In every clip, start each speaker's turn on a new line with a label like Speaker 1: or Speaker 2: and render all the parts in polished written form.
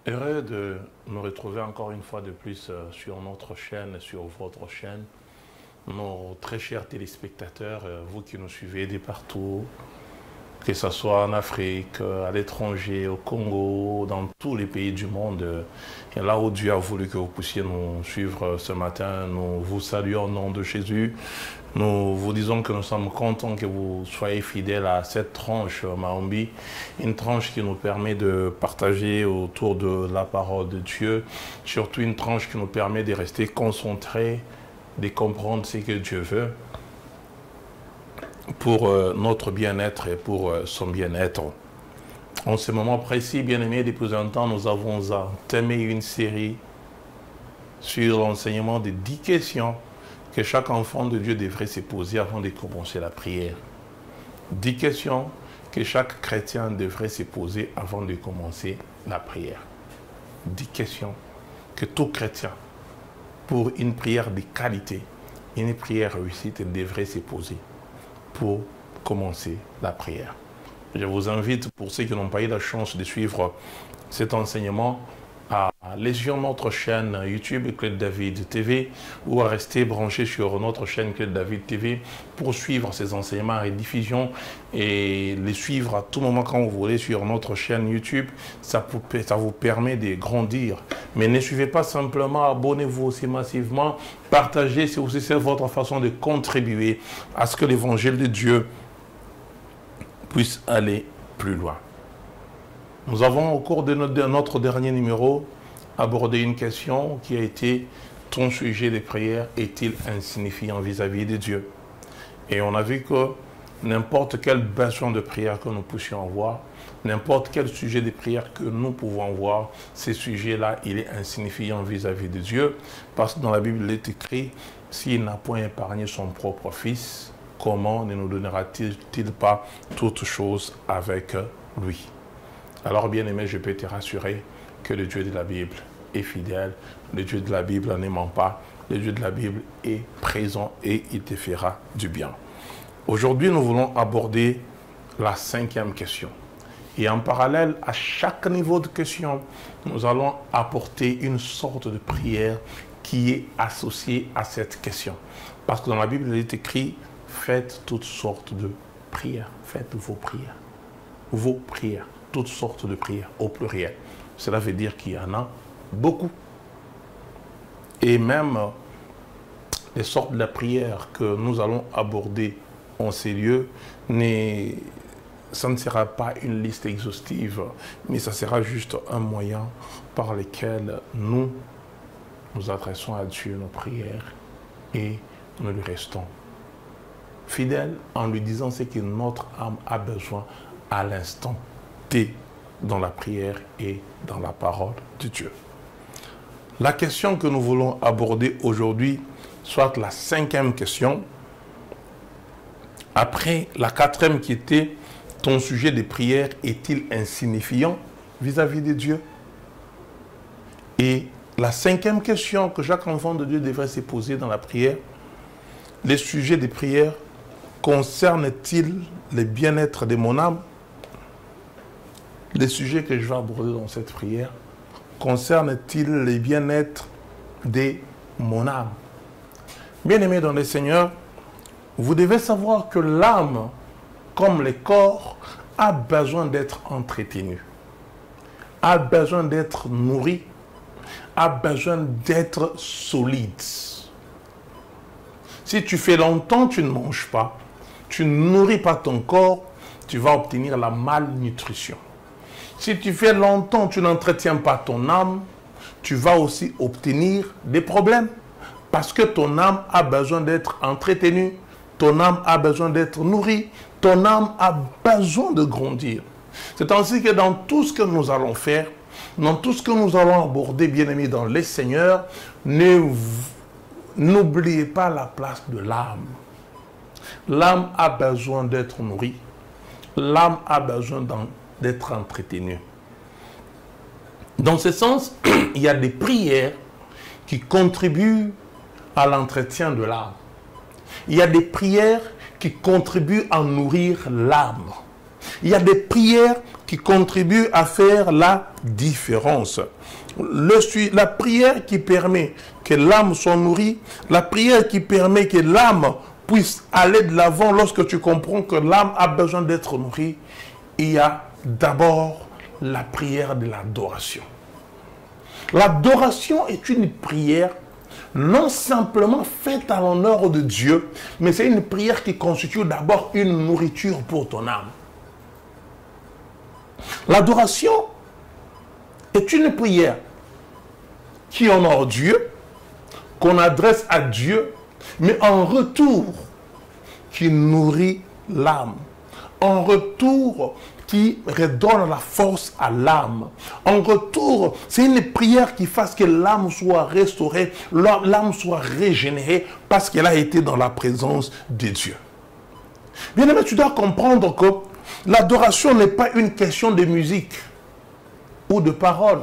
Speaker 1: Heureux de nous retrouver encore une fois de plus sur notre chaîne, sur votre chaîne. Nos très chers téléspectateurs, vous qui nous suivez de partout, que ce soit en Afrique, à l'étranger, au Congo, dans tous les pays du monde, et là où Dieu a voulu que vous puissiez nous suivre ce matin, nous vous saluons au nom de Jésus. Nous vous disons que nous sommes contents que vous soyez fidèles à cette tranche Maombi, une tranche qui nous permet de partager autour de la parole de Dieu, surtout une tranche qui nous permet de rester concentrés, de comprendre ce que Dieu veut pour notre bien-être et pour son bien-être. En ce moment précis, bien-aimés, depuis un temps, nous avons entamé une série sur l'enseignement des 10 questions que chaque enfant de Dieu devrait se poser avant de commencer la prière. 10 questions que chaque chrétien devrait se poser avant de commencer la prière. 10 questions que tout chrétien, pour une prière de qualité, une prière réussite, devrait se poser pour commencer la prière. Je vous invite, pour ceux qui n'ont pas eu la chance de suivre cet enseignement, à aller sur notre chaîne YouTube Claude David TV ou à rester branché sur notre chaîne Claude David TV pour suivre ces enseignements en rediffusion et les suivre à tout moment quand vous voulez sur notre chaîne YouTube. Ça vous permet de grandir. Mais ne suivez pas simplement, abonnez-vous aussi massivement, partagez, c'est aussi votre façon de contribuer à ce que l'évangile de Dieu puisse aller plus loin. Nous avons, au cours de notre dernier numéro, abordé une question qui a été « Ton sujet de prière est-il insignifiant vis-à-vis de Dieu ?» Et on a vu que n'importe quel besoin de prière que nous puissions avoir, n'importe quel sujet de prière que nous pouvons avoir, ce sujet-là, il est insignifiant vis-à-vis de Dieu, parce que dans la Bible, il est écrit « S'il n'a point épargné son propre fils, comment ne nous donnera-t-il pas toutes choses avec lui ?» Alors, bien-aimé, je peux te rassurer que le Dieu de la Bible est fidèle, le Dieu de la Bible ne ment pas, le Dieu de la Bible est présent et il te fera du bien. Aujourd'hui, nous voulons aborder la 5e question. Et en parallèle, à chaque niveau de question, nous allons apporter une sorte de prière qui est associée à cette question. Parce que dans la Bible, il est écrit « Faites toutes sortes de prières ». Faites vos prières. Vos prières. Toutes sortes de prières, au pluriel. Cela veut dire qu'il y en a beaucoup. Et même les sortes de prières que nous allons aborder en ces lieux, ça ne sera pas une liste exhaustive, mais ça sera juste un moyen par lequel nous adressons à Dieu nos prières et nous lui restons fidèles en lui disant ce que notre âme a besoin à l'instant dans la prière et dans la parole de Dieu. La question que nous voulons aborder aujourd'hui, soit la 5e question, après la 4e qui était « Ton sujet de prière est-il insignifiant vis-à-vis de Dieu ?» Et la 5e question que chaque enfant de Dieu devrait se poser dans la prière, les sujets de prière concernent-ils le bien-être de mon âme? Les sujets que je vais aborder dans cette prière concernent-ils le bien-être de mon âme? Bien-aimés dans le Seigneur, vous devez savoir que l'âme, comme le corps, a besoin d'être entretenu, a besoin d'être nourri, a besoin d'être solide. Si tu fais longtemps, tu ne manges pas, tu ne nourris pas ton corps, tu vas obtenir la malnutrition. Si tu fais longtemps, tu n'entretiens pas ton âme, tu vas aussi obtenir des problèmes. Parce que ton âme a besoin d'être entretenue, ton âme a besoin d'être nourrie, ton âme a besoin de grandir. C'est ainsi que dans tout ce que nous allons faire, dans tout ce que nous allons aborder, bien-aimés dans les Seigneurs, n'oubliez pas la place de l'âme. L'âme a besoin d'être nourrie, l'âme a besoin d'être entretenu. Dans ce sens, il y a des prières qui contribuent à l'entretien de l'âme. Il y a des prières qui contribuent à nourrir l'âme. Il y a des prières qui contribuent à faire la différence. La prière qui permet que l'âme soit nourrie, la prière qui permet que l'âme puisse aller de l'avant lorsque tu comprends que l'âme a besoin d'être nourrie, il y a d'abord la prière de l'adoration. L'adoration est une prière non simplement faite à l'honneur de Dieu, mais c'est une prière qui constitue d'abord une nourriture pour ton âme. L'adoration est une prière qui honore Dieu, qu'on adresse à Dieu, mais en retour, qui nourrit l'âme. En retour, qui redonne la force à l'âme. En retour, c'est une prière qui fasse que l'âme soit restaurée, l'âme soit régénérée, parce qu'elle a été dans la présence de Dieu. Bien aimé, tu dois comprendre que l'adoration n'est pas une question de musique ou de parole.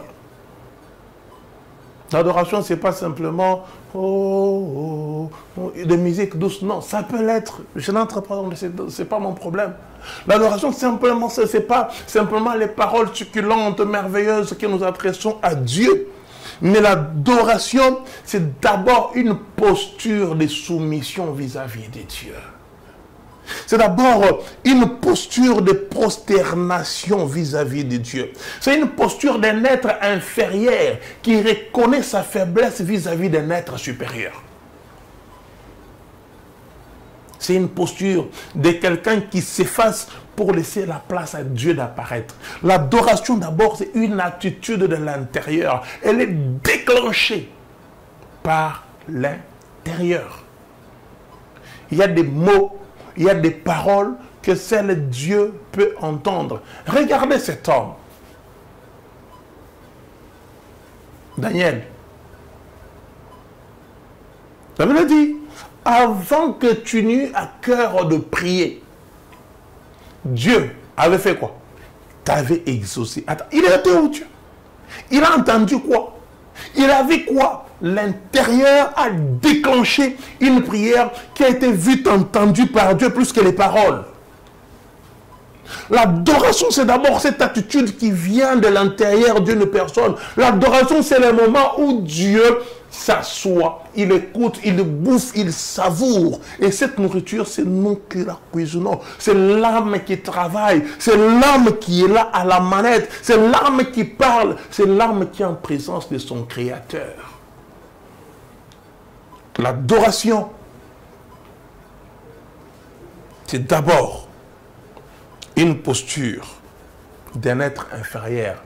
Speaker 1: L'adoration, ce n'est pas simplement de musique douce. Non, ça peut l'être. Je n'entre pas dans ce n'est pas mon problème. L'adoration, simplement, ce n'est pas simplement les paroles succulentes, merveilleuses que nous adressons à Dieu. Mais l'adoration, c'est d'abord une posture de soumission vis-à-vis de Dieu. C'est d'abord une posture de prosternation vis-à-vis de Dieu. C'est une posture d'un être inférieur qui reconnaît sa faiblesse vis-à-vis d'un être supérieur. C'est une posture de quelqu'un qui s'efface pour laisser la place à Dieu d'apparaître. L'adoration d'abord, c'est une attitude de l'intérieur. Elle est déclenchée par l'intérieur. Il y a des mots, il y a des paroles que seul Dieu peut entendre. Regardez cet homme. Daniel. La Bible dit, avant que tu n'aies à cœur de prier, Dieu avait fait quoi? T'avait exaucé. Attends, il était où Dieu? Il a entendu quoi? Il a vu quoi? L'intérieur a déclenché une prière qui a été vite entendue par Dieu plus que les paroles. L'adoration, c'est d'abord cette attitude qui vient de l'intérieur d'une personne. L'adoration, c'est le moment où Dieu s'assoit, il écoute, il bouffe, il savoure. Et cette nourriture, c'est nous qui la cuisinons. C'est l'âme qui travaille. C'est l'âme qui est là à la manette. C'est l'âme qui parle. C'est l'âme qui est en présence de son Créateur. L'adoration, c'est d'abord une posture d'un être inférieur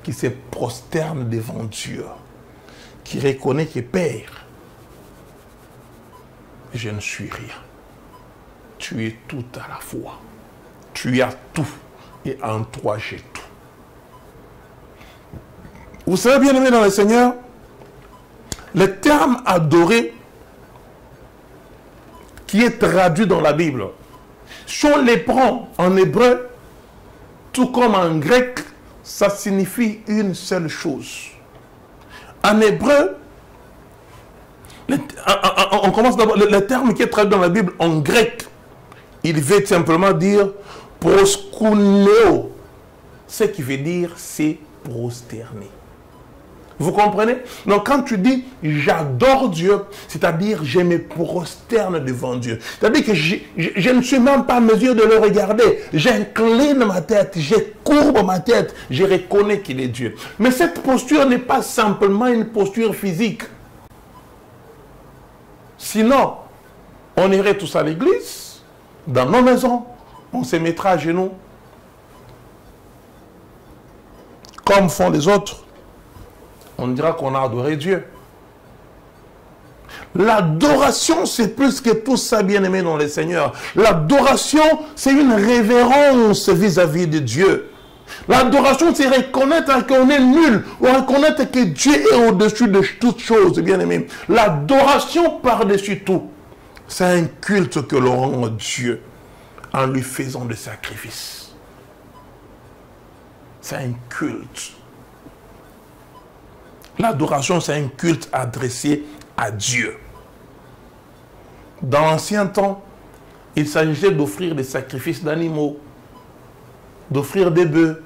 Speaker 1: qui se prosterne devant Dieu, qui reconnaît que Père, je ne suis rien. Tu es tout à la fois. Tu as tout et en toi j'ai tout. Vous savez, bien aimé dans le Seigneur, le terme adorer qui est traduit dans la Bible, si on les prend en hébreu, tout comme en grec, ça signifie une seule chose. En hébreu, on commence d'abord, le terme qui est traduit dans la Bible en grec, il veut simplement dire proskuneo, ce qui veut dire c'est prosterner. Vous comprenez? Donc quand tu dis j'adore Dieu, c'est-à-dire je me prosterne devant Dieu. C'est-à-dire que je ne suis même pas en mesure de le regarder. J'incline ma tête, je courbe ma tête, je reconnais qu'il est Dieu. Mais cette posture n'est pas simplement une posture physique. Sinon, on irait tous à l'église, dans nos maisons, on se mettra à genoux, comme font les autres. On dira qu'on a adoré Dieu. L'adoration, c'est plus que tout ça, bien-aimé dans le Seigneur. L'adoration, c'est une révérence vis-à-vis de Dieu. L'adoration, c'est reconnaître qu'on est nul, ou reconnaître que Dieu est au-dessus de toutes choses, bien-aimé. L'adoration par-dessus tout, c'est un culte que l'on rend à Dieu en lui faisant des sacrifices. C'est un culte. L'adoration, c'est un culte adressé à Dieu. Dans l'ancien temps, il s'agissait d'offrir des sacrifices d'animaux, d'offrir des bœufs,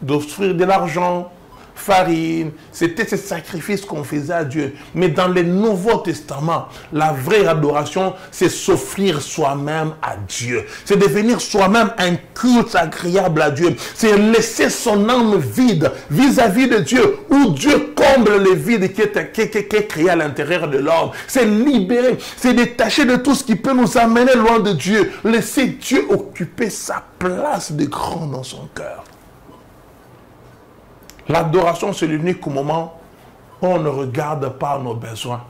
Speaker 1: d'offrir de l'argent, farine, c'était ce sacrifice qu'on faisait à Dieu. Mais dans le Nouveau Testament, la vraie adoration, c'est s'offrir soi-même à Dieu. C'est devenir soi-même un culte agréable à Dieu. C'est laisser son âme vide vis-à-vis de Dieu, où Dieu comble le vide qui est créé à l'intérieur de l'homme. C'est libérer, c'est détacher de tout ce qui peut nous amener loin de Dieu. Laisser Dieu occuper sa place de grand dans son cœur. L'adoration, c'est l'unique moment où on ne regarde pas nos besoins.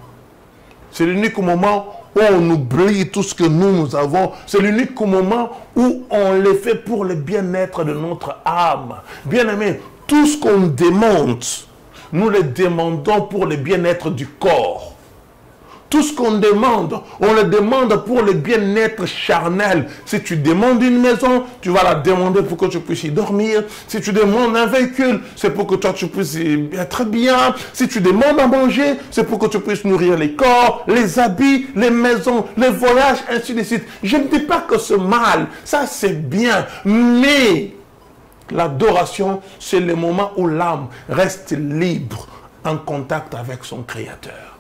Speaker 1: C'est l'unique moment où on oublie tout ce que nous avons. C'est l'unique moment où on le fait pour le bien-être de notre âme. Bien-aimé, tout ce qu'on demande, nous le demandons pour le bien-être du corps. Tout ce qu'on demande, on le demande pour le bien-être charnel. Si tu demandes une maison, tu vas la demander pour que tu puisses y dormir. Si tu demandes un véhicule, c'est pour que toi tu puisses être bien. Si tu demandes à manger, c'est pour que tu puisses nourrir les corps, les habits, les maisons, les voyages, ainsi de suite. Je ne dis pas que c'est mal, ça c'est bien, mais l'adoration, c'est le moment où l'âme reste libre en contact avec son Créateur.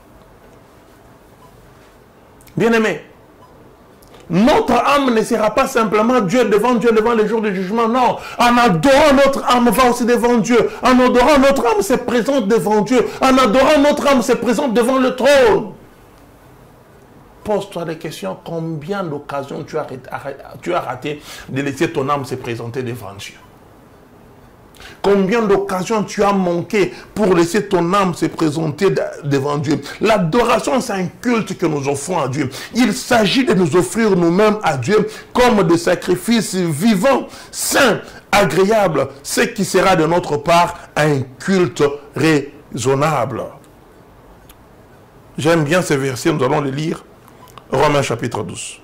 Speaker 1: Bien-aimé, notre âme ne sera pas simplement Dieu devant le jour du jugement. Non, en adorant notre âme va aussi devant Dieu. En adorant notre âme se présente devant Dieu. En adorant notre âme se présente devant le trône. Pose-toi des questions. Combien d'occasions tu as raté de laisser ton âme se présenter devant Dieu? Combien d'occasions tu as manqué pour laisser ton âme se présenter devant Dieu? L'adoration, c'est un culte que nous offrons à Dieu. Il s'agit de nous offrir nous-mêmes à Dieu comme des sacrifices vivants, saints, agréables, ce qui sera de notre part un culte raisonnable. J'aime bien ces versets, nous allons les lire. Romains chapitre 12.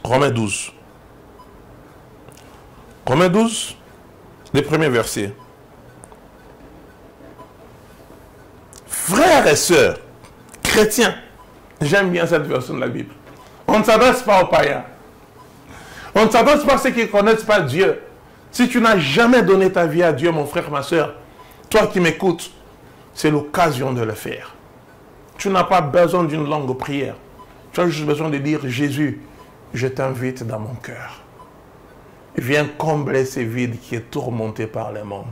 Speaker 1: Romains 12. Romains 12, les premiers versets. Frères et sœurs, chrétiens, j'aime bien cette version de la Bible. On ne s'adresse pas aux païens. On ne s'adresse pas à ceux qui ne connaissent pas Dieu. Si tu n'as jamais donné ta vie à Dieu, mon frère, ma sœur, toi qui m'écoutes, c'est l'occasion de le faire. Tu n'as pas besoin d'une longue prière. Tu as juste besoin de dire, Jésus, je t'invite dans mon cœur. Viens combler ce vide qui est tourmenté par les mondes.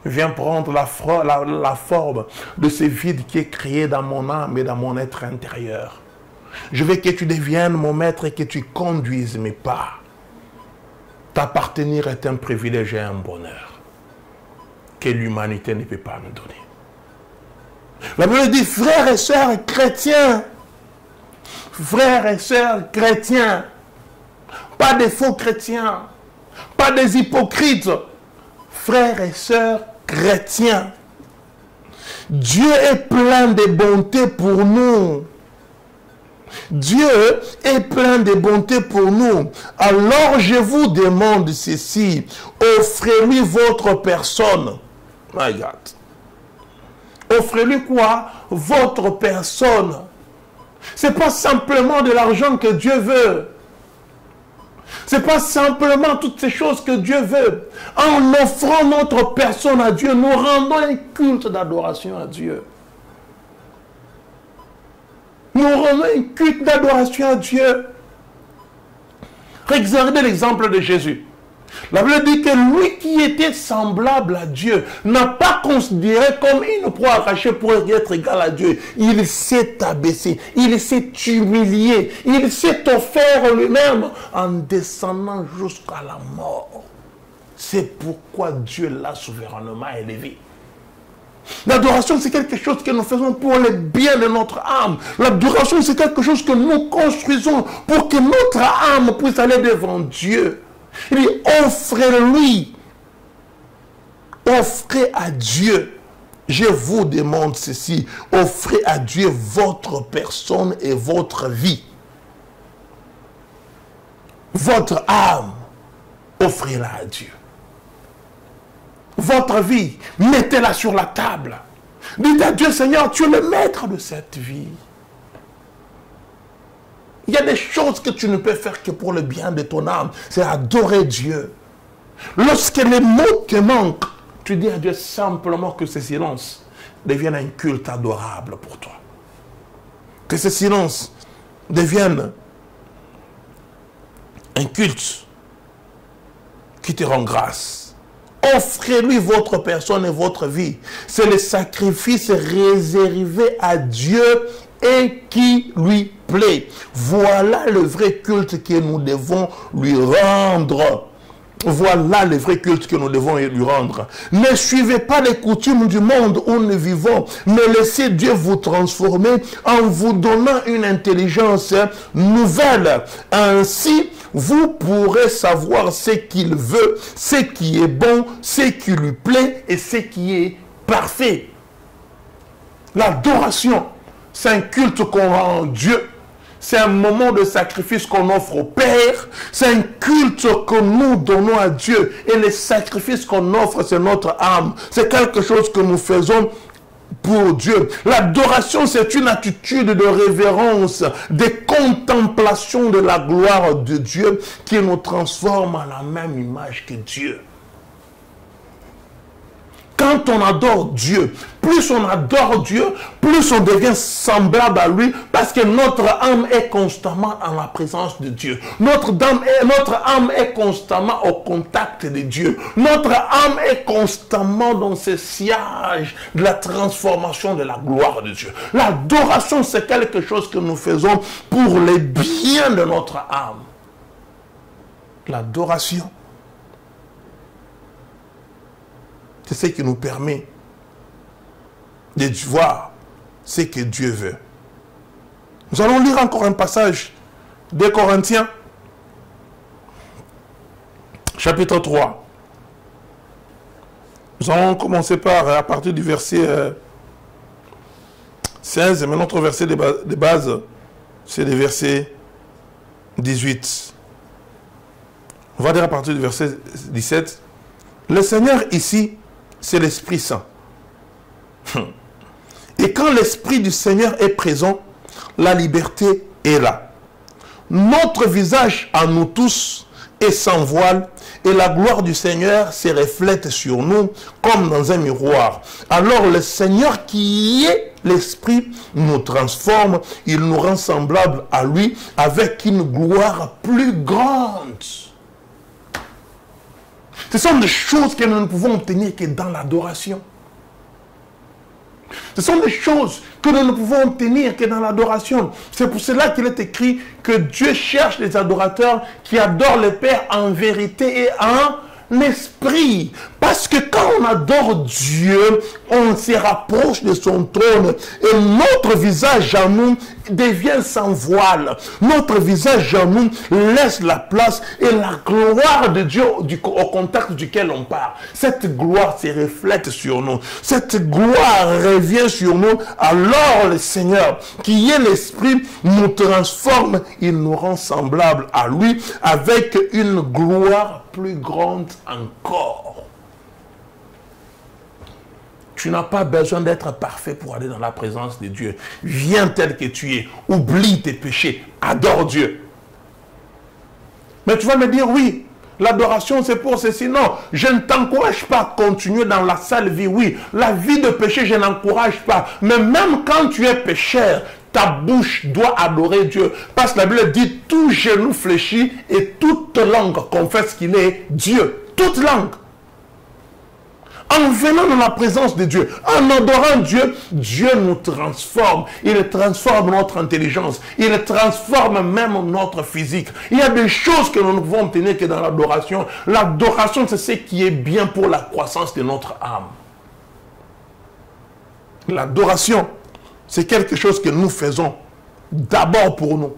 Speaker 1: Viens prendre la forme de ce vide qui est créé dans mon âme et dans mon être intérieur. Je veux que tu deviennes mon maître et que tu conduises mes pas. T'appartenir est un privilège et un bonheur que l'humanité ne peut pas nous donner. La Bible dit, frères et sœurs chrétiens, frères et sœurs chrétiens, pas des faux chrétiens, pas des hypocrites, frères et sœurs chrétiens. Dieu est plein de bonté pour nous. Dieu est plein de bonté pour nous. Alors je vous demande ceci, offrez-lui votre personne. My God. Offrez-lui quoi? Votre personne. Ce n'est pas simplement de l'argent que Dieu veut. Ce n'est pas simplement toutes ces choses que Dieu veut. En offrant notre personne à Dieu, nous rendons un culte d'adoration à Dieu. Nous rendons un culte d'adoration à Dieu. Regardez l'exemple de Jésus. La Bible dit que lui qui était semblable à Dieu n'a pas considéré comme une proie arrachée pour être égal à Dieu. Il s'est abaissé, il s'est humilié, il s'est offert lui-même en descendant jusqu'à la mort. C'est pourquoi Dieu l'a souverainement élevé. L'adoration, c'est quelque chose que nous faisons pour le bien de notre âme. L'adoration, c'est quelque chose que nous construisons pour que notre âme puisse aller devant Dieu. Il dit, offrez-lui. Offrez à Dieu. Je vous demande ceci. Offrez à Dieu votre personne et votre vie. Votre âme. Offrez-la à Dieu. Votre vie, mettez-la sur la table. Dites à Dieu, Seigneur, tu es le maître de cette vie. Il y a des choses que tu ne peux faire que pour le bien de ton âme. C'est adorer Dieu. Lorsque les mots te manquent, tu dis à Dieu simplement que ce silence devienne un culte adorable pour toi. Que ce silence devienne un culte qui te rend grâce. Offrez-lui votre personne et votre vie. C'est le sacrifice réservé à Dieu et qui lui plaît. Voilà le vrai culte que nous devons lui rendre. Voilà le vrai culte que nous devons lui rendre. Ne suivez pas les coutumes du monde où nous vivons, mais laissez Dieu vous transformer en vous donnant une intelligence nouvelle. Ainsi, vous pourrez savoir ce qu'il veut, ce qui est bon, ce qui lui plaît et ce qui est parfait. L'adoration, c'est un culte qu'on rend à Dieu. C'est un moment de sacrifice qu'on offre au Père. C'est un culte que nous donnons à Dieu. Et le sacrifice qu'on offre, c'est notre âme. C'est quelque chose que nous faisons pour Dieu. L'adoration, c'est une attitude de révérence, de contemplation de la gloire de Dieu qui nous transforme à la même image que Dieu. Quand on adore Dieu, plus on adore Dieu, plus on devient semblable à lui, parce que notre âme est constamment en la présence de Dieu. Notre âme est constamment au contact de Dieu. Notre âme est constamment dans ce sillage de la transformation de la gloire de Dieu. L'adoration, c'est quelque chose que nous faisons pour le bien de notre âme. L'adoration, c'est ce qui nous permet de voir ce que Dieu veut. Nous allons lire encore un passage de Corinthiens, chapitre 3. Nous allons commencer à partir du verset 16, mais notre verset de base, c'est le verset 18. On va dire à partir du verset 17. Le Seigneur ici, c'est l'Esprit Saint. Et quand l'Esprit du Seigneur est présent, la liberté est là. Notre visage à nous tous est sans voile et la gloire du Seigneur se reflète sur nous comme dans un miroir. Alors le Seigneur qui est l'Esprit nous transforme, il nous rend semblables à lui avec une gloire plus grande. Ce sont des choses que nous ne pouvons obtenir que dans l'adoration. Ce sont des choses que nous ne pouvons obtenir que dans l'adoration. C'est pour cela qu'il est écrit que Dieu cherche les adorateurs qui adorent le Père en vérité et en l'esprit. Parce que quand on adore Dieu, on se rapproche de son trône et notre visage à nous devient sans voile. Notre visage à nous laisse la place et la gloire de Dieu au contact duquel on part. Cette gloire se reflète sur nous. Cette gloire revient sur nous. Alors le Seigneur, qui est l'Esprit, nous transforme. Il nous rend semblables à lui avec une gloire plus grande encore. Tu n'as pas besoin d'être parfait pour aller dans la présence de Dieu. Viens tel que tu es. Oublie tes péchés. Adore Dieu. Mais tu vas me dire, oui, l'adoration c'est pour ceci. Non, je ne t'encourage pas à continuer dans la sale vie. Oui, la vie de péché, je n'encourage pas. Mais même quand tu es pécheur, ta bouche doit adorer Dieu. Parce que la Bible dit, tout genou fléchit et toute langue confesse qu'il est Dieu. Toute langue. En venant dans la présence de Dieu, en adorant Dieu, Dieu nous transforme. Il transforme notre intelligence. Il transforme même notre physique. Il y a des choses que nous ne pouvons obtenir que dans l'adoration. L'adoration, c'est ce qui est bien pour la croissance de notre âme. L'adoration, c'est quelque chose que nous faisons d'abord pour nous.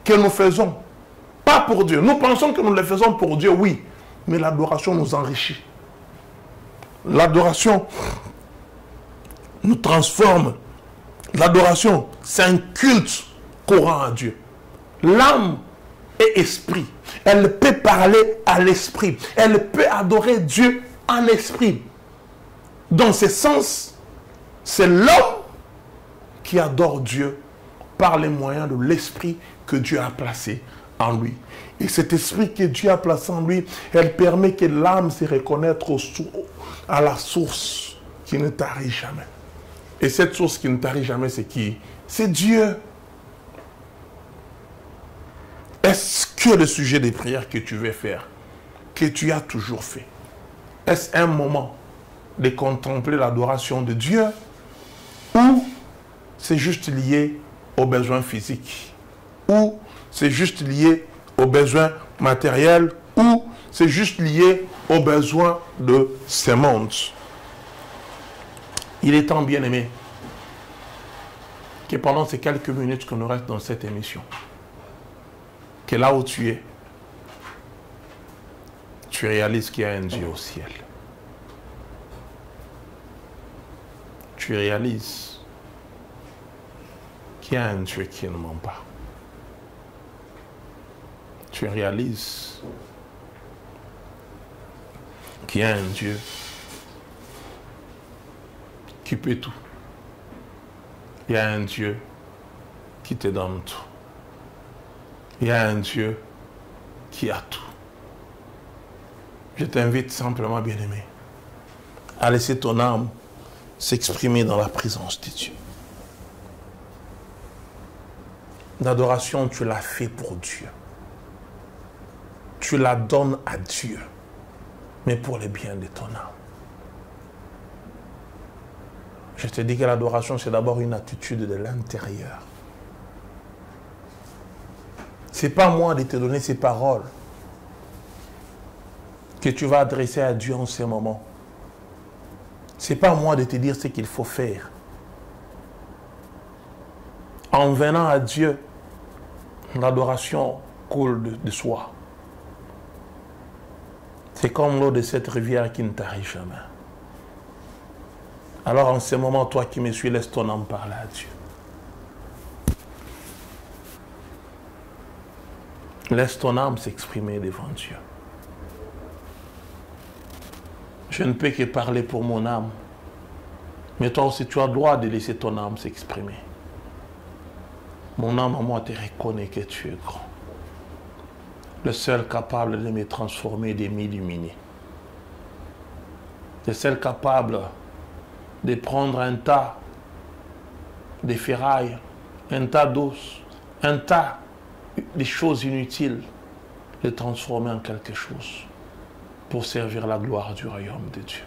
Speaker 1: Que nous faisons, pas pour Dieu. Nous pensons que nous le faisons pour Dieu, oui. Mais l'adoration nous enrichit. L'adoration nous transforme. L'adoration, c'est un culte qu'on rend à Dieu. L'âme est esprit. Elle peut parler à l'esprit. Elle peut adorer Dieu en esprit. Dans ce sens, c'est l'homme qui adore Dieu par les moyens de l'esprit que Dieu a placé en lui. Et cet esprit que Dieu a placé en lui, elle permet que l'âme se reconnaître à la source qui ne tarit jamais. Et cette source qui ne tarit jamais, c'est qui? C'est Dieu. Est-ce que le sujet des prières que tu veux faire, que tu as toujours fait, est-ce un moment de contempler l'adoration de Dieu ou c'est juste lié aux besoins physiques, ou c'est juste lié aux besoins matériels, ou c'est juste lié aux besoins de ce monde? Il est temps, bien-aimé, que pendant ces quelques minutes que nous reste dans cette émission, que là où tu es, tu réalises qu'il y a un Dieu au ciel. Tu réalises qu'il y a un Dieu qui ne ment pas. Tu réalises qu'il y a un Dieu qui peut tout. Il y a un Dieu qui te donne tout. Il y a un Dieu qui a tout. Je t'invite simplement, bien-aimé, à laisser ton âme s'exprimer dans la présence de Dieu. L'adoration, tu l'as fait pour Dieu. Tu la donnes à Dieu, mais pour le bien de ton âme. Je te dis que l'adoration, c'est d'abord une attitude de l'intérieur. Ce n'est pas moi de te donner ces paroles que tu vas adresser à Dieu en ce moment. Ce n'est pas moi de te dire ce qu'il faut faire. En venant à Dieu, l'adoration coule de soi. C'est comme l'eau de cette rivière qui ne tarit jamais. Alors en ce moment, toi qui me suis, laisse ton âme parler à Dieu. Laisse ton âme s'exprimer devant Dieu. Je ne peux que parler pour mon âme. Mais toi aussi, tu as le droit de laisser ton âme s'exprimer. Mon âme, à moi, te reconnaît que tu es grand. Le seul capable de me transformer, de m'illuminer. Le seul capable de prendre un tas de ferrailles, un tas d'os, un tas de choses inutiles, les transformer en quelque chose pour servir la gloire du royaume de Dieu.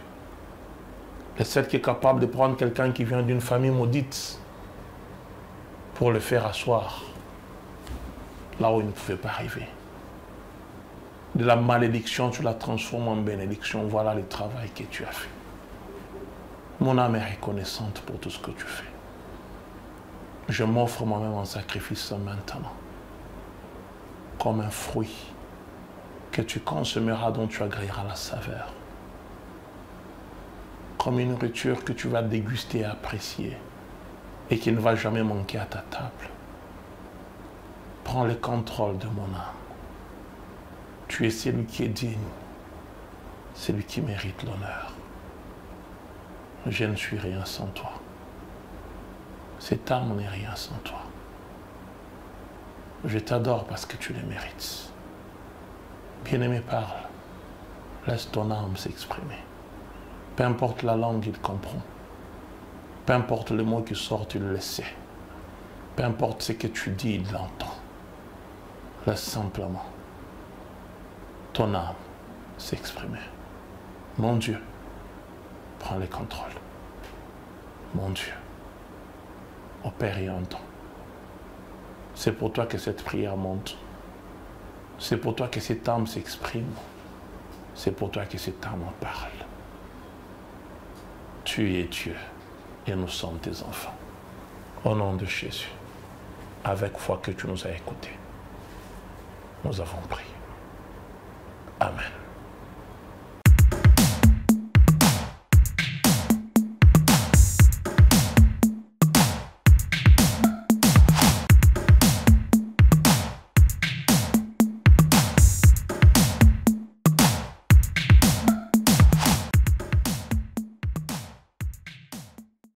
Speaker 1: Le seul qui est capable de prendre quelqu'un qui vient d'une famille maudite pour le faire asseoir là où il ne pouvait pas arriver. De la malédiction, tu la transformes en bénédiction. Voilà le travail que tu as fait. Mon âme est reconnaissante pour tout ce que tu fais. Je m'offre moi-même en sacrifice maintenant, comme un fruit que tu consommeras, dont tu agréeras la saveur. Comme une nourriture que tu vas déguster et apprécier et qui ne va jamais manquer à ta table. Prends le contrôle de mon âme. Tu es celui qui est digne, celui qui mérite l'honneur. Je ne suis rien sans toi. Cette âme n'est rien sans toi. Je t'adore parce que tu le mérites. Bien-aimé, parle. Laisse ton âme s'exprimer. Peu importe la langue qu'il comprend. Peu importe les mots qui sortent, il le sait. Peu importe ce que tu dis, il l'entend. Laisse simplement ton âme s'exprimer. Mon Dieu, prends le contrôle. Mon Dieu, opère et entends. C'est pour toi que cette prière monte. C'est pour toi que cette âme s'exprime. C'est pour toi que cette âme en parle. Tu es Dieu et nous sommes tes enfants. Au nom de Jésus, avec foi que tu nous as écoutés, nous avons prié. Amen.